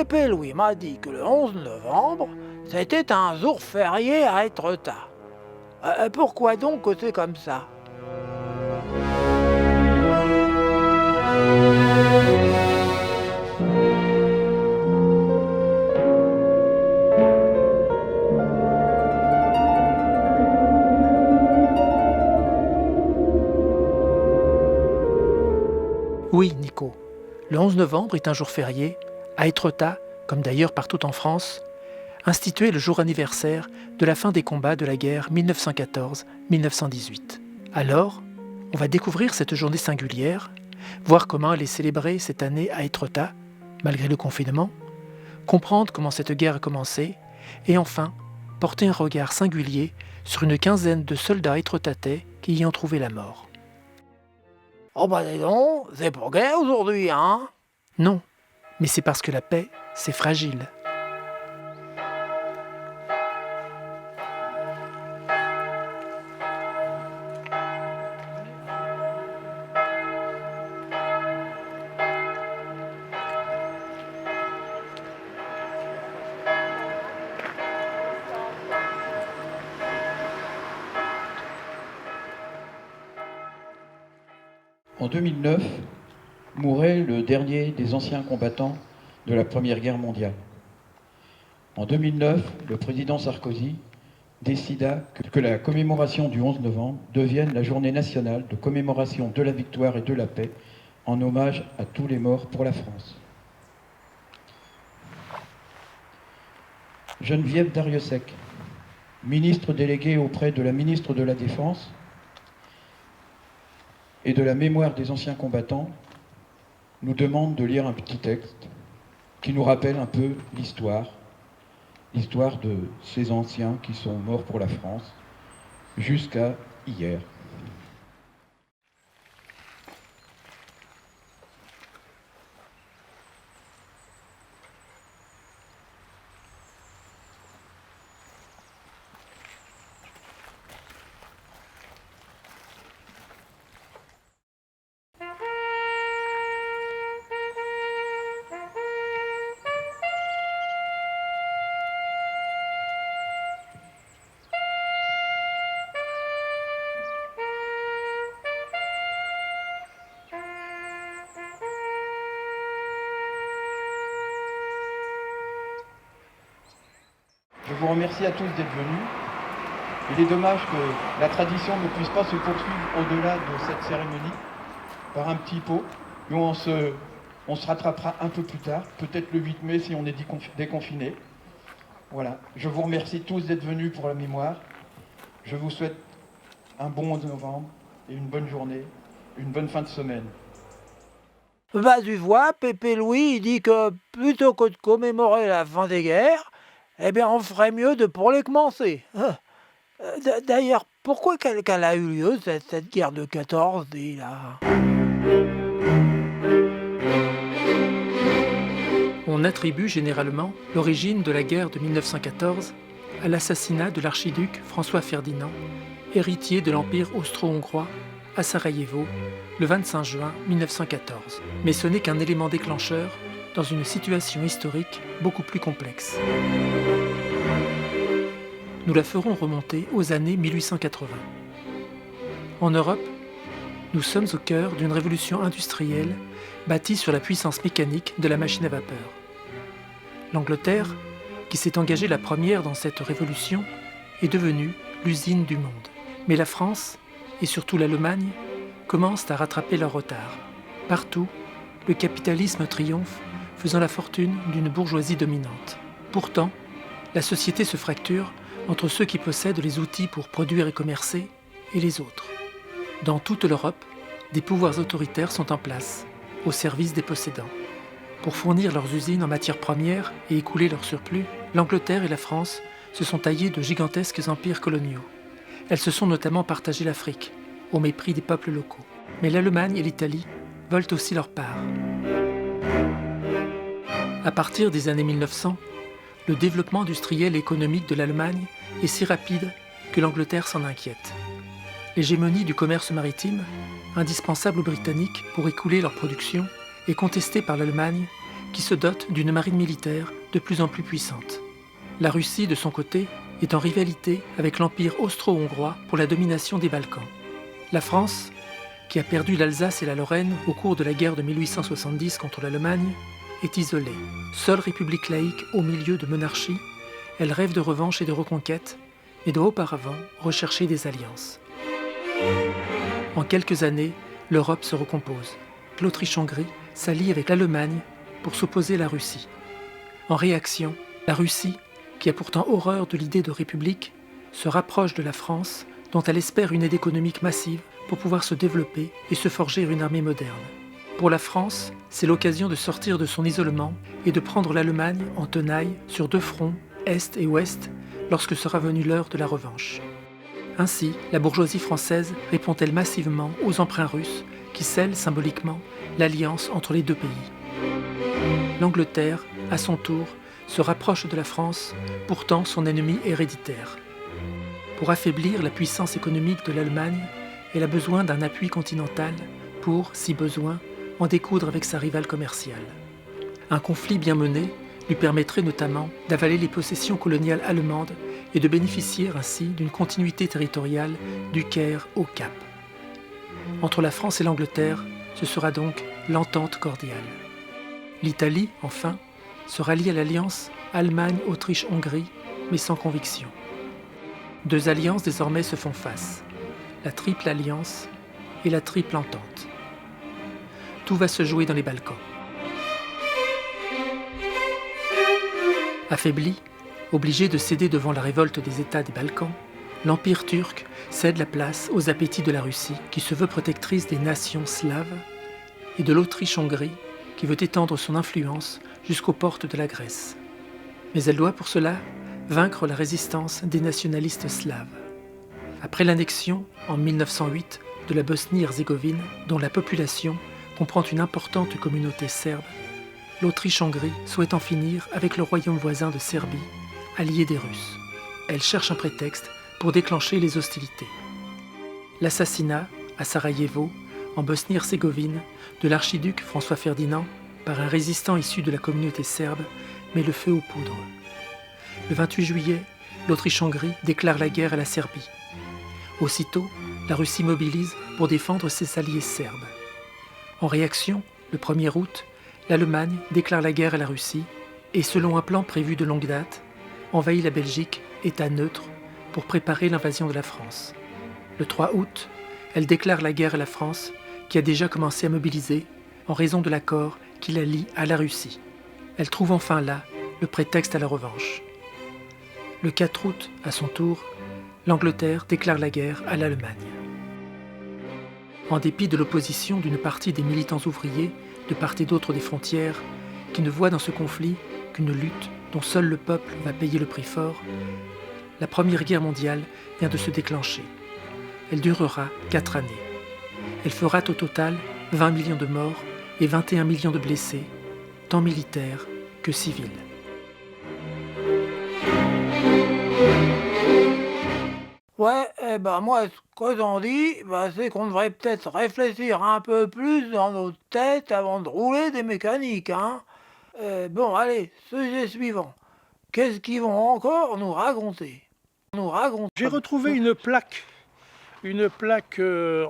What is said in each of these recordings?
Pépé Louis m'a dit que le 11 novembre, c'était un jour férié à Étretat. Pourquoi donc que c'est comme ça? Oui, Nico, le 11 novembre est un jour férié, à Étretat, comme d'ailleurs partout en France, institué le jour anniversaire de la fin des combats de la guerre 1914-1918. Alors, on va découvrir cette journée singulière, voir comment elle est célébrée cette année à Étretat, malgré le confinement, comprendre comment cette guerre a commencé, et enfin, porter un regard singulier sur une quinzaine de soldats étretatais qui y ont trouvé la mort. Oh bah dis donc, c'est pour guerre aujourd'hui, hein? Non, mais c'est parce que la paix, c'est fragile. En 2009, mourait le dernier des anciens combattants de la Première Guerre mondiale. En 2009, le président Sarkozy décida que la commémoration du 11 novembre devienne la journée nationale de commémoration de la victoire et de la paix en hommage à tous les morts pour la France. Geneviève Darrieussecq, ministre déléguée auprès de la ministre de la Défense et de la mémoire des anciens combattants, nous demande de lire un petit texte qui nous rappelle un peu l'histoire de ces anciens qui sont morts pour la France jusqu'à hier. Je vous remercie à tous d'être venus. Il est dommage que la tradition ne puisse pas se poursuivre au-delà de cette cérémonie par un petit pot. Nous, on se rattrapera un peu plus tard, peut-être le 8 mai si on est déconfiné. Voilà. Je vous remercie tous d'être venus pour la mémoire. Je vous souhaite un bon 11 novembre et une bonne journée, une bonne fin de semaine. Bah tu vois, Pépé Louis, il dit que plutôt que de commémorer la fin des guerres, eh bien on ferait mieux de pour les commencer. D'ailleurs, pourquoi qu'elle a eu lieu, cette guerre de 14, dit là? On attribue généralement l'origine de la guerre de 1914 à l'assassinat de l'archiduc François Ferdinand, héritier de l'Empire austro-hongrois, à Sarajevo, le 25 juin 1914. Mais ce n'est qu'un élément déclencheur dans une situation historique beaucoup plus complexe. Nous la ferons remonter aux années 1880. En Europe, nous sommes au cœur d'une révolution industrielle bâtie sur la puissance mécanique de la machine à vapeur. L'Angleterre, qui s'est engagée la première dans cette révolution, est devenue l'usine du monde. Mais la France, et surtout l'Allemagne, commencent à rattraper leur retard. Partout, le capitalisme triomphe, faisant la fortune d'une bourgeoisie dominante. Pourtant, la société se fracture entre ceux qui possèdent les outils pour produire et commercer et les autres. Dans toute l'Europe, des pouvoirs autoritaires sont en place, au service des possédants. Pour fournir leurs usines en matières premières et écouler leur surplus, l'Angleterre et la France se sont taillés de gigantesques empires coloniaux. Elles se sont notamment partagées l'Afrique, au mépris des peuples locaux. Mais l'Allemagne et l'Italie veulent aussi leur part. À partir des années 1900, le développement industriel et économique de l'Allemagne est si rapide que l'Angleterre s'en inquiète. L'hégémonie du commerce maritime, indispensable aux Britanniques pour écouler leur production, est contestée par l'Allemagne qui se dote d'une marine militaire de plus en plus puissante. La Russie, de son côté, est en rivalité avec l'Empire austro-hongrois pour la domination des Balkans. La France, qui a perdu l'Alsace et la Lorraine au cours de la guerre de 1870 contre l'Allemagne, est isolée. Seule république laïque au milieu de monarchies, elle rêve de revanche et de reconquête, mais doit auparavant rechercher des alliances. En quelques années, l'Europe se recompose. L'Autriche-Hongrie s'allie avec l'Allemagne pour s'opposer à la Russie. En réaction, la Russie, qui a pourtant horreur de l'idée de république, se rapproche de la France, dont elle espère une aide économique massive pour pouvoir se développer et se forger une armée moderne. Pour la France, c'est l'occasion de sortir de son isolement et de prendre l'Allemagne en tenaille sur deux fronts, Est et Ouest, lorsque sera venue l'heure de la revanche. Ainsi, la bourgeoisie française répond-elle massivement aux emprunts russes qui scellent symboliquement l'alliance entre les deux pays. L'Angleterre, à son tour, se rapproche de la France, pourtant son ennemi héréditaire. Pour affaiblir la puissance économique de l'Allemagne, elle a besoin d'un appui continental pour, si besoin, en découdre avec sa rivale commerciale. Un conflit bien mené lui permettrait notamment d'avaler les possessions coloniales allemandes et de bénéficier ainsi d'une continuité territoriale du Caire au Cap. Entre la France et l'Angleterre, ce sera donc l'entente cordiale. L'Italie, enfin, se rallie à l'alliance Allemagne-Autriche-Hongrie, mais sans conviction. Deux alliances désormais se font face, la triple alliance et la triple entente. Tout va se jouer dans les Balkans. Affaibli, obligé de céder devant la révolte des États des Balkans, l'Empire turc cède la place aux appétits de la Russie, qui se veut protectrice des nations slaves, et de l'Autriche-Hongrie, qui veut étendre son influence jusqu'aux portes de la Grèce. Mais elle doit pour cela vaincre la résistance des nationalistes slaves. Après l'annexion, en 1908, de la Bosnie-Herzégovine, dont la population comprend une importante communauté serbe, l'Autriche-Hongrie souhaite en finir avec le royaume voisin de Serbie, allié des Russes. Elle cherche un prétexte pour déclencher les hostilités. L'assassinat, à Sarajevo, en Bosnie-Herzégovine, de l'archiduc François Ferdinand par un résistant issu de la communauté serbe met le feu aux poudres. Le 28 juillet, l'Autriche-Hongrie déclare la guerre à la Serbie. Aussitôt, la Russie mobilise pour défendre ses alliés serbes. En réaction, le 1er août, l'Allemagne déclare la guerre à la Russie et, selon un plan prévu de longue date, envahit la Belgique, État neutre, pour préparer l'invasion de la France. Le 3 août, elle déclare la guerre à la France, qui a déjà commencé à mobiliser en raison de l'accord qui la lie à la Russie. Elle trouve enfin là le prétexte à la revanche. Le 4 août, à son tour, l'Angleterre déclare la guerre à l'Allemagne. En dépit de l'opposition d'une partie des militants ouvriers de part et d'autre des frontières, qui ne voient dans ce conflit qu'une lutte dont seul le peuple va payer le prix fort, la Première Guerre mondiale vient de se déclencher. Elle durera 4 années. Elle fera au total 20 millions de morts et 21 millions de blessés, tant militaires que civils. Ouais, moi, ce que j'en dis, c'est qu'on devrait peut-être réfléchir un peu plus dans nos têtes avant de rouler des mécaniques, hein. Bon, allez, sujet suivant. Qu'est-ce qu'ils vont encore nous raconter? J'ai retrouvé une plaque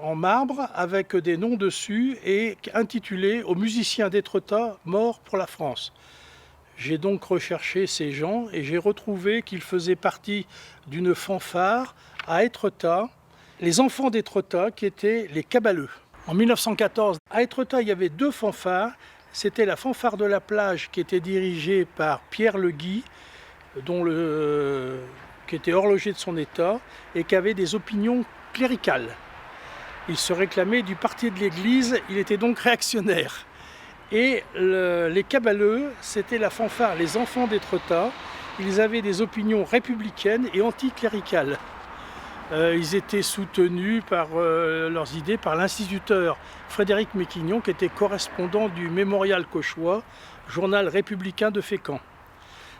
en marbre avec des noms dessus et intitulée « Aux musiciens d'Étretat morts pour la France ». J'ai donc recherché ces gens et j'ai retrouvé qu'ils faisaient partie d'une fanfare à Étretat, les enfants d'Étretat qui étaient les Cabaleux. En 1914, à Étretat, il y avait 2 fanfares. C'était la fanfare de la plage qui était dirigée par Pierre Le Guy, qui était horloger de son état et qui avait des opinions cléricales. Il se réclamait du parti de l'Église, il était donc réactionnaire. Et les Cabaleux, c'était la fanfare Les Enfants d'Étretat. Ils avaient des opinions républicaines et anticléricales. Ils étaient soutenus par leurs idées par l'instituteur Frédéric Méquignon, qui était correspondant du Mémorial Cauchois, journal républicain de Fécamp.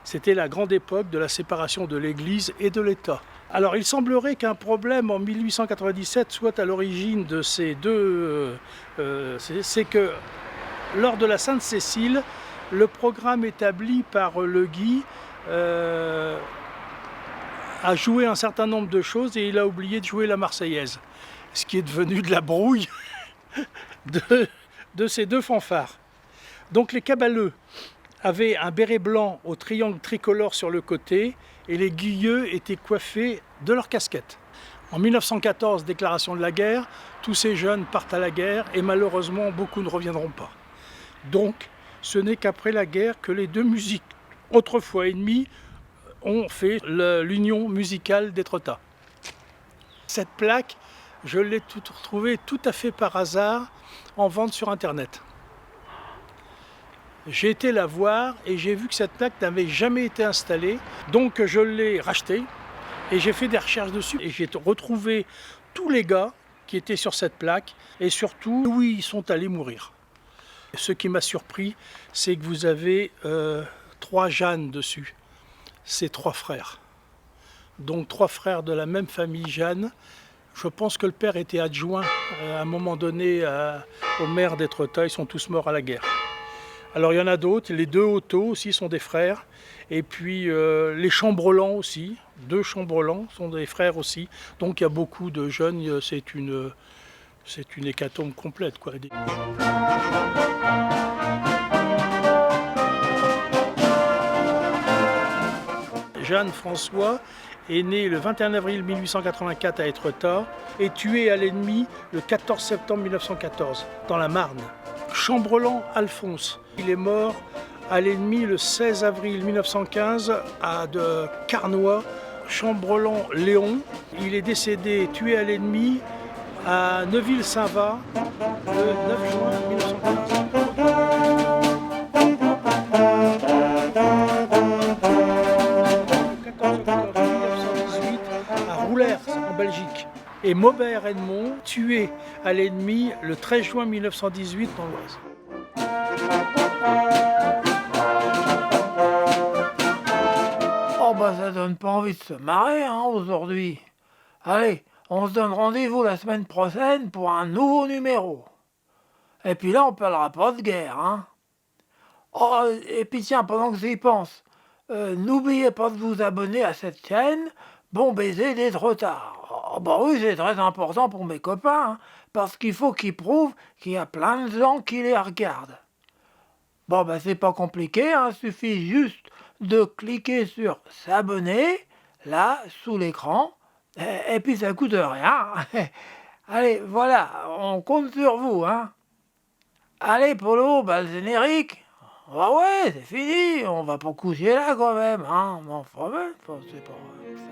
C'était la grande époque de la séparation de l'Église et de l'État. Alors il semblerait qu'un problème en 1897 soit à l'origine de ces deux... c'est que lors de la Sainte-Cécile, le programme établi par le Guy a joué un certain nombre de choses et il a oublié de jouer la Marseillaise, ce qui est devenu de la brouille de ces deux fanfares. Donc les caballeux avaient un béret blanc au triangle tricolore sur le côté et les guilleux étaient coiffés de leur casquette. En 1914, déclaration de la guerre, tous ces jeunes partent à la guerre et malheureusement beaucoup ne reviendront pas. Donc ce n'est qu'après la guerre que les deux musiques, autrefois ennemies, ont fait l'union musicale d'Étretat. Cette plaque, je l'ai retrouvée tout à fait par hasard en vente sur internet. J'ai été la voir et j'ai vu que cette plaque n'avait jamais été installée, donc je l'ai rachetée et j'ai fait des recherches dessus et j'ai retrouvé tous les gars qui étaient sur cette plaque et surtout où ils sont allés mourir. Ce qui m'a surpris, c'est que vous avez 3 Jeanne dessus. C'est 3 frères. Donc 3 frères de la même famille Jeanne. Je pense que le père était adjoint à un moment donné au maire d'Étretat. Ils sont tous morts à la guerre. Alors il y en a d'autres. Les 2 Otto aussi sont des frères. Et puis les Chambrelans aussi. 2 Chambrelans sont des frères aussi. Donc il y a beaucoup de jeunes. C'est une hécatombe complète, quoi. Jeanne François est né le 21 avril 1884 à Étretat et tué à l'ennemi le 14 septembre 1914 dans la Marne. Chambrelan Alphonse, il est mort à l'ennemi le 16 avril 1915 à de Carnoy. Chambrelan Léon, il est décédé tué à l'ennemi à Neuville-Saint-Va le 9 juin 1915. En Belgique. Et Maubert Edmond, tué à l'ennemi le 13 juin 1918 dans l'Oise. Oh bah ça donne pas envie de se marrer hein, aujourd'hui. Allez, on se donne rendez-vous la semaine prochaine pour un nouveau numéro. Et puis là on parlera pas de guerre. Hein. Oh, et puis tiens, pendant que j'y pense, n'oubliez pas de vous abonner à cette chaîne. Bon baiser d'Étretat. Oh, bah oui, c'est très important pour mes copains, hein, parce qu'il faut qu'ils prouvent qu'il y a plein de gens qui les regardent. Bon, bah c'est pas compliqué, hein, suffit juste de cliquer sur s'abonner, là, sous l'écran, et puis ça coûte rien. Allez, voilà, on compte sur vous, hein. Allez, Polo, bah le générique. Ah ouais, c'est fini, on va pas coucher là quand même, hein. Mais enfin, c'est pas... ça,